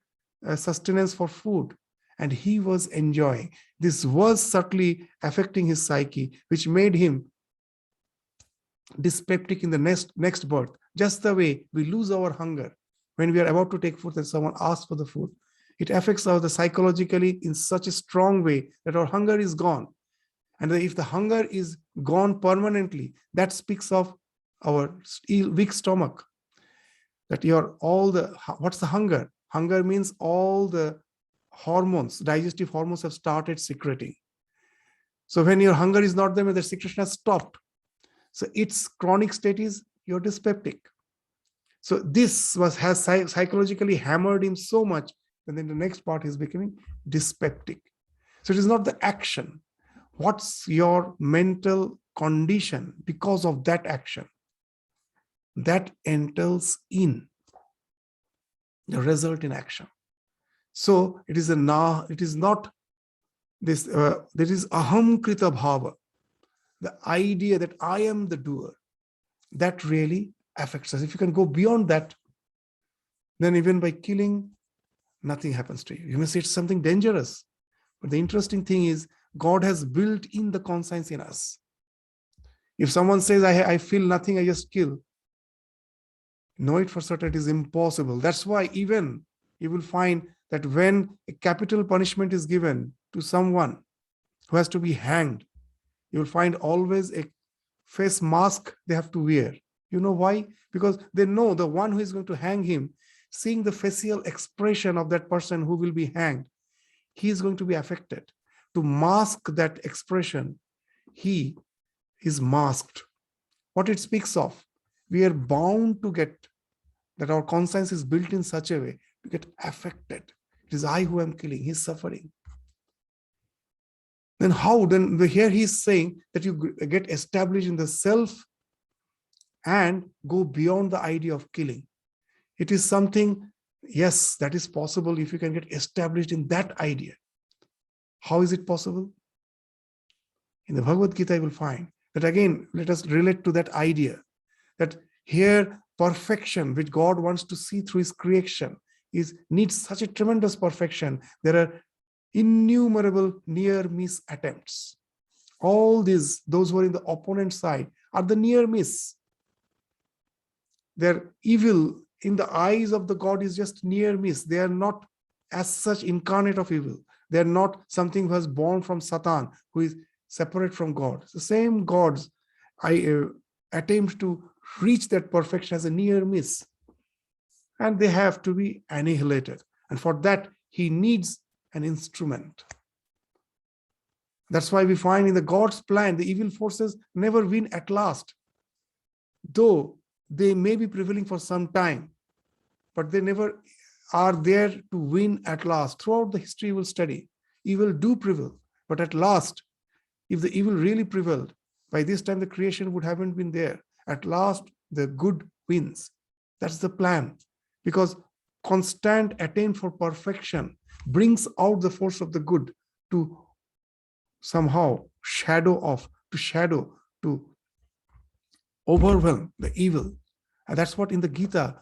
sustenance for food, and he was enjoying. This was subtly affecting his psyche, which made him dyspeptic in the next birth. Just the way we lose our hunger, when we are about to take food and someone asks for the food, it affects us psychologically in such a strong way that our hunger is gone. And if the hunger is gone permanently, that speaks of our weak stomach. That what's the hunger? Hunger means all the hormones, digestive hormones have started secreting. So when your hunger is not there, the secretion has stopped. So its chronic state is you're dyspeptic. So this has psychologically hammered him so much, and then the next part is becoming dyspeptic. So it is not the action. What's your mental condition because of that action? That entails in the result in action. So it is not this, there is aham krita bhava, the idea that I am the doer, that really affects us. If you can go beyond that, then even by killing, nothing happens to you. You may say it's something dangerous. But the interesting thing is, God has built in the conscience in us. If someone says, I feel nothing, I just kill, know it for certain it is impossible. That's why even you will find that when a capital punishment is given to someone who has to be hanged, you will find always a face mask they have to wear. You know why? Because they know the one who is going to hang him, seeing the facial expression of that person who will be hanged, he is going to be affected. To mask that expression, he is masked. What it speaks of, we are bound to get that our conscience is built in such a way to get affected. It is I who am killing, he's suffering. Then how? Then here he is saying that you get established in the self and go beyond the idea of killing. It is something, yes, that is possible if you can get established in that idea. How is it possible? In the Bhagavad Gita, you will find that again, let us relate to that idea that here perfection, which God wants to see through his creation, needs such a tremendous perfection. There are innumerable near miss attempts. All those who are in the opponent side are the near miss. Their evil in the eyes of the God is just near miss. They are not as such incarnate of evil. They are not something who has born from Satan, who is separate from God. It's the same gods attempt to reach that perfection as a near miss. And they have to be annihilated. And for that, he needs an instrument. That's why we find in the God's plan, the evil forces never win at last. Though they may be prevailing for some time, but they never are there to win at last. Throughout the history you will study, evil do prevail. But at last, if the evil really prevailed, by this time the creation would haven't been there. At last, the good wins. That's the plan. Because constant attempt for perfection brings out the force of the good to somehow shadow, to overwhelm the evil. And that's what in the Gita,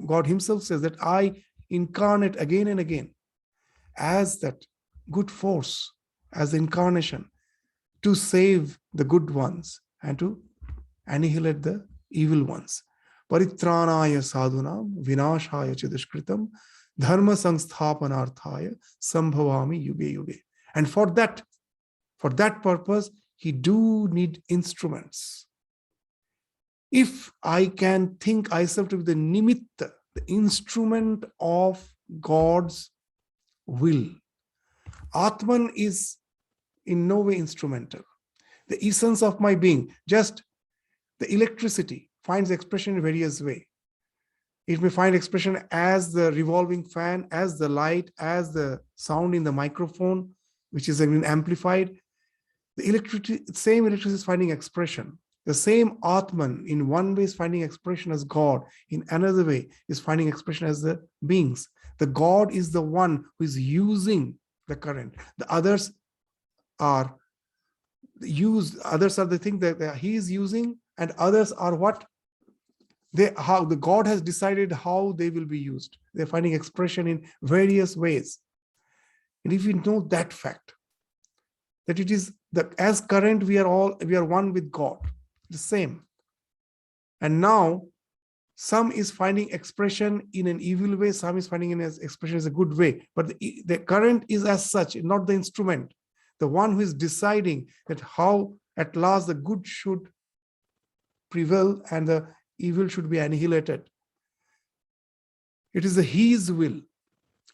God himself says that I incarnate again and again as that good force, as the incarnation to save the good ones and to annihilate the evil ones. Paritranaya sadhunam vinashaya chidushkritam dharma samsthapanarthaya sambhavami yuge yuge. And for that purpose, he do need instruments. If I can think myself to be the nimitta, the instrument of God's will, Atman is in no way instrumental. The essence of my being, just the electricity, finds expression in various ways. It may find expression as the revolving fan, as the light, as the sound in the microphone, which is amplified. The same electricity is finding expression. The same Atman in one way is finding expression as God, in another way is finding expression as the beings. The God is the one who is using the current. The others are the thing that he is using, and others are what? How the God has decided how they will be used. They're finding expression in various ways. And if we know that fact, that it is that as current we are one with God, the same. And now Some is finding expression in an evil way, some is finding in expression as a good way. But the current is as such, not the instrument. The one who is deciding that how at last the good should prevail and the evil should be annihilated. It is his will.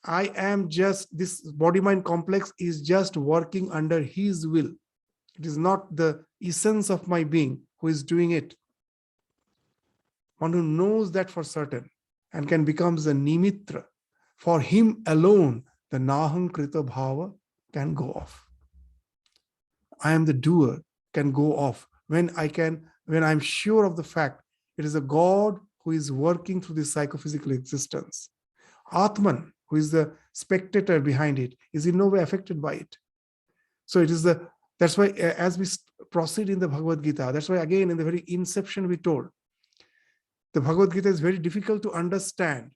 I am just, this body-mind complex is just working under his will. It is not the essence of my being who is doing it. One who knows that for certain and can become the nimitra. For him alone, the naham krita bhava can go off. I am the doer can go off. When I'm sure of the fact it is a God who is working through this psychophysical existence. Atman, who is the spectator behind it, is in no way affected by it. So it is that's why as we proceed in the Bhagavad Gita, that's why again in the very inception we told, the Bhagavad Gita is very difficult to understand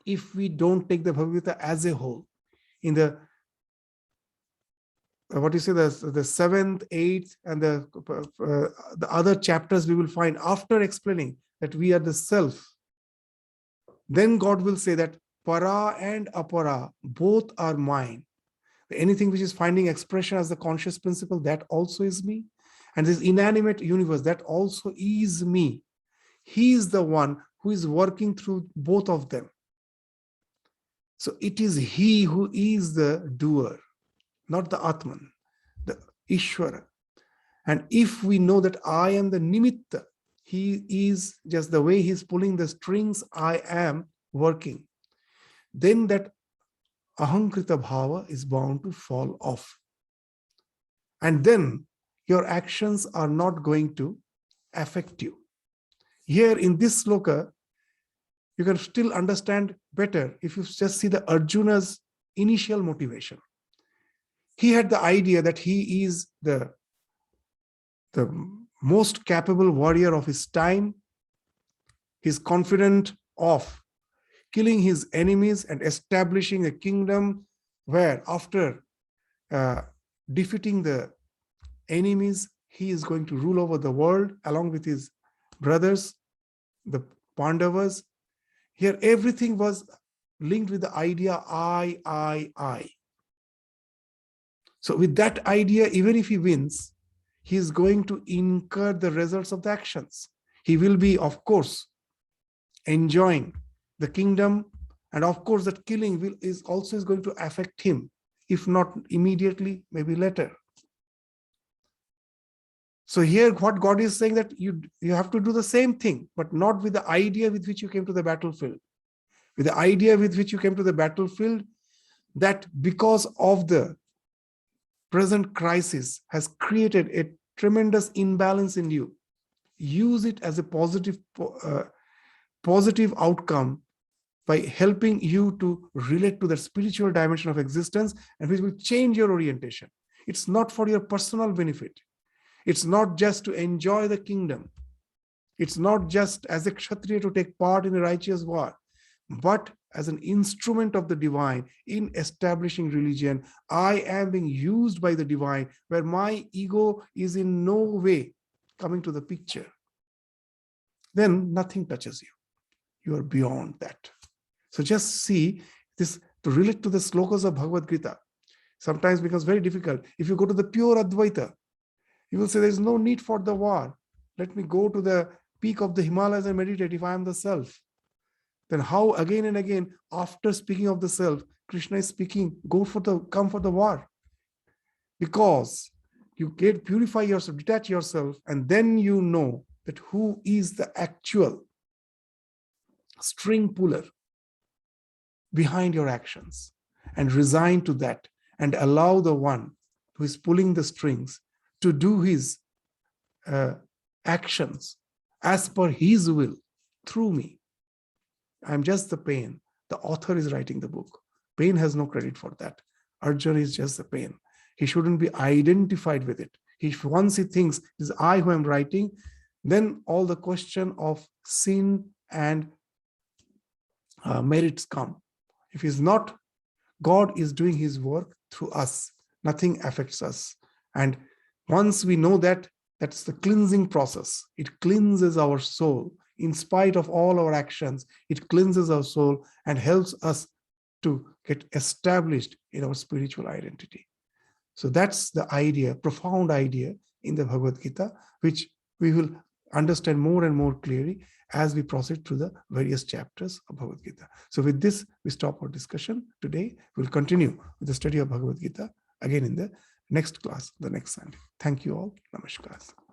if we don't take the Bhagavad Gita as a whole. In the the seventh, eighth, and the other chapters we will find after explaining that we are the self. Then God will say that para and apara, both are mine. Anything which is finding expression as the conscious principle, that also is me. And this inanimate universe, that also is me. He is the one who is working through both of them. So it is he who is the doer, not the Atman, the Ishvara. And if we know that I am the Nimitta, he is just the way he's pulling the strings, I am working, then that ahankrita bhava is bound to fall off. And then your actions are not going to affect you. Here in this sloka, you can still understand better if you just see the Arjuna's initial motivation. He had the idea that he is the most capable warrior of his time. He's confident of killing his enemies and establishing a kingdom where after defeating the enemies, he is going to rule over the world along with his brothers, the Pandavas. Here everything was linked with the idea I. So with that idea, even if he wins, he is going to incur the results of the actions. He will be, of course, enjoying the kingdom, and of course that killing is also going to affect him, if not immediately, maybe later. So here what God is saying that you have to do the same thing, but not with the idea with which you came to the battlefield. With the idea with which you came to the battlefield, that because of the present crisis has created a tremendous imbalance in you, use it as a positive outcome by helping you to relate to the spiritual dimension of existence, and which will change your orientation. It's not for your personal benefit. It's not just to enjoy the kingdom. It's not just as a Kshatriya to take part in a righteous war, but as an instrument of the divine in establishing religion. I am being used by the divine, where my ego is in no way coming to the picture. Then nothing touches you. You are beyond that. So just see this, to relate to the slokas of Bhagavad Gita, sometimes becomes very difficult. If you go to the pure Advaita, you will say there is no need for the war. Let me go to the peak of the Himalayas and meditate if I am the self. Then how again and again, after speaking of the self, Krishna is speaking, come for the war. Because you purify yourself, detach yourself, and then you know that who is the actual string puller behind your actions, and resign to that and allow the one who is pulling the strings to do his actions as per his will through me. I'm just the pain. The author is writing the book. Pain has no credit for that. Arjuna is just the pain. He shouldn't be identified with it. Once he thinks it is I who am writing, then all the question of sin and merits come. If he's not, God is doing his work through us. Nothing affects us. And once we know that, that's the cleansing process. It cleanses our soul. in spite of all our actions, it cleanses our soul and helps us to get established in our spiritual identity. So that's the idea, profound idea in the Bhagavad Gita, which we will understand more and more clearly as we proceed through the various chapters of Bhagavad Gita. So with this, we stop our discussion today. We'll continue with the study of Bhagavad Gita again in the next class, the next Sunday. Thank you all. Namaskar.